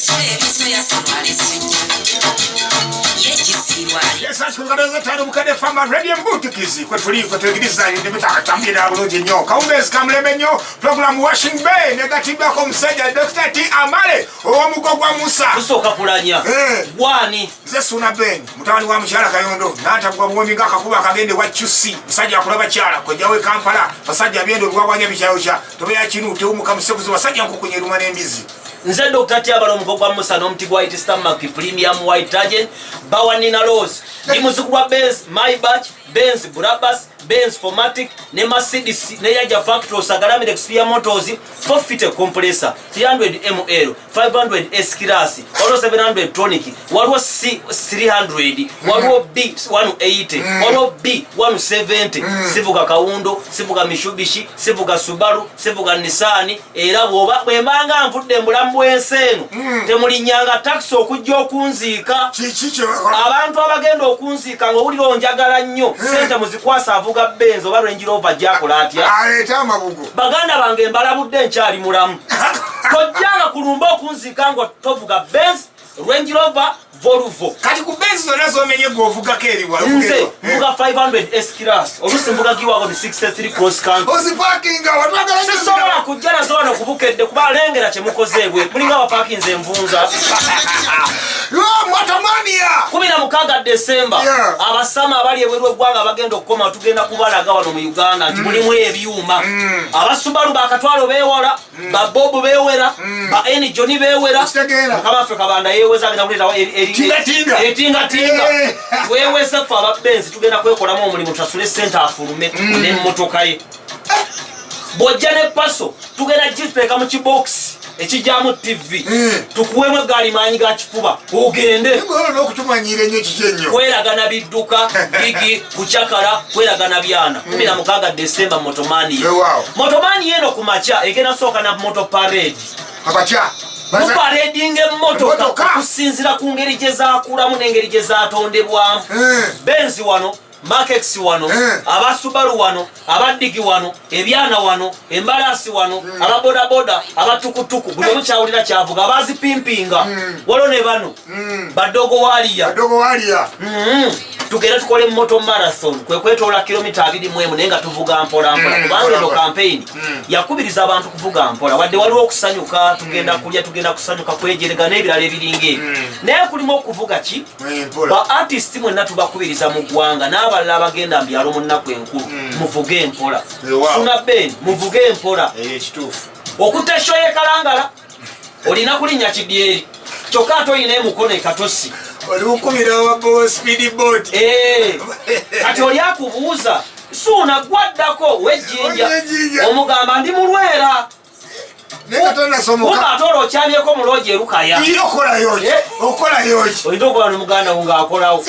Yes, I should have time to Bukedde from a radio Bukedde. What for you for taking this line in the middle of the Congress Camlemenyo program Washing Bay, negative come said Dr. T. Amale, or Mukogwa Musa. So Kapulanya, Wani, Ssuuna Ben, Mutani Wamchala Kayondo, Nata Gwamika Kakuba again, what you see, Saja Kurabachala, Kojawe Kampala, Pasaja Bendo, Wawanya Bichausha, Toyachinu, Tumukam Sevs, Saja Kukuruman and busy. Nze Dr. Tiabalo Mukogwa Musa no mtigwa white stomach premium white agent Bawanina Rose Dimuzukwa Benz Maybach Benz Brabus Benz Formatic ne Mercedes ne yaja factory Sagarami Experience Motors 4-fite compressor 300 ml 500 S class or 700 tonic waliwo C 300 waliwo B 180 waliwo B 170 sivuga Kawundo sivuga Mitsubishi sivuga Subaru sivuga Nissan era bwoba bwembanga nfudde mbulambu enseno temulinyanga taxi okujja okunziika abantu abagenda okunziika ng'owulira onjagala nnyo sente muzikwasa avuga Benz oba Range Rover jakola atya aleta amabugo baganda bange mbalabudde nkyali mulamu tojjanga kulumba okunziika ngo tovuga Benz Range Rover Volvo kati ku Benz zonazo omenye govuga keri wa nze mvuga 500 S class olusi mvuga giwako ni 63 cross country ozi parking awatwagala sisobola kujjana zona ku Bukedde kuba lengera kye mukozeebwe mulinga aba parking ze mvunza Motomania 16 December abasama abali ebweru eggwanga bagenda okukoma tugenda kubalaga wano mu Uganda nti mulimu ebyuma abasubaru bakatwalo beewola ba Bob beewera ba Eni Johnny beewera kama Afrika banda yeeweza agenda kuleta tinga weeweza fa ba Benz tugenda kwekolamu omulimu tasule center afulume ne mmotoka ye bojja ne paso tugenda jipeka mu kibox ekijamu TV tukuwemu egaali maanyi ga kifuba ogende n'okutumanyira ennyo kikyenyo kweragana bidduka bigi kucakala kweragana byana 16 December motomani eno kumacha egenda sooka na moto parade abacha muparedinga emmotoka okusinzira ku ngeri gye zaakulamu n'engeri gye zaatondebwamu Benz wano Makex wano abasubaru wano abadigi wano ebyana wano embalasi wano ababodaboda abatukutuku buli omu kyawulira kyavuga abazipimpinga walo ne bano badogo waliya tugenda tukole moto marathon kwe kwetoola kilomita 21 naye nga tuvuga mpola kubanga eno campaign yakubiriza abantu kuvuga mpola wadde waliwo okusanyuka tugenda kulya tugenda kusanyuka kwejerega n'ebirala ebiringa naye kulimu okuvuga ki ba artist mwenna tubakubiriza mu ggwanga n'abalala abagenda mbyalo mu nnaku enkulu muvuge empola Ssuuna Ben muvuge empola okutta shoye kalangala olina kulinnya kidyeri kyokka ate olina emukono ekatosi olukubira wa speed boat kati oli akubuuza Ssuuna gwaddako wejjinja omugamba ndi mulwera ate okyabyeko mulooji erukaya olina okuba nomuganda wo ng'akolawo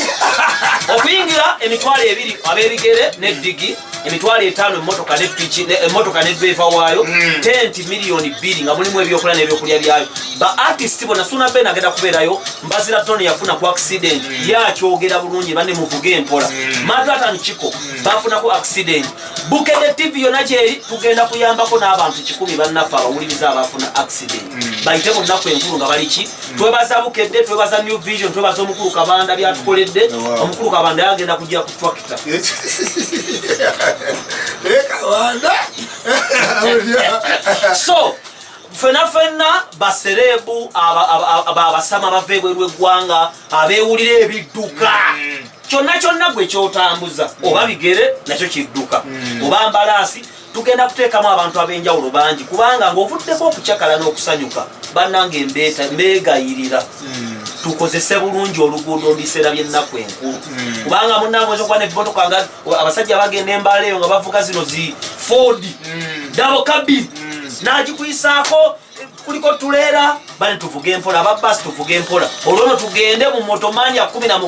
okuyingira emitwalo 2 ab'ebigere n'eddigi emitwalo 5 emmotoka ne piki emmotoka ne driver waayo 10 miliyoni 2 nga mulimu ebyokulya n'ebyokulya byayo ba artist bona Ssuuna Ben agenda kubeerayo mbazira toni yafuna ku accident yakyogera bulungi banne muvuge empola Madratan Chiko bafuna ku accident Bukedde TV yonna gyeri tugenda kuyambako n'abantu 100 bannaffe abawuliriza abafuna accident bayite mu nnaku enkulu nga baliki twebaza Bukedde twebaza New Vision twebaza omukulu Kabanda byatukoledde omukulu Kabanda yagenda kujja ku tractor so fena baserebu abasama bava ebweru eggwanga abeewulira ebidduka kyonna gwe kyotambuza oba bigere nakyo kidduka oba mbalaasi tugenda kuteekamu abantu ab'enjawulo bangi kubanga ng'ovuddeko okucakala n'okusanyuka bannange mbeegayirira tukozese bulungi oluguudo mbiseera by'ennaku enkulu kubanga munnange oyinza okuba n'ebimotoka nga abasajja bagenda embaala eyo nga bavuga zino zi Ford double cabin n'agikuyisaako kuliko tuleera bane tuvuge empola ababbasi tuvuge empola olwono tugende mu motomani ya 16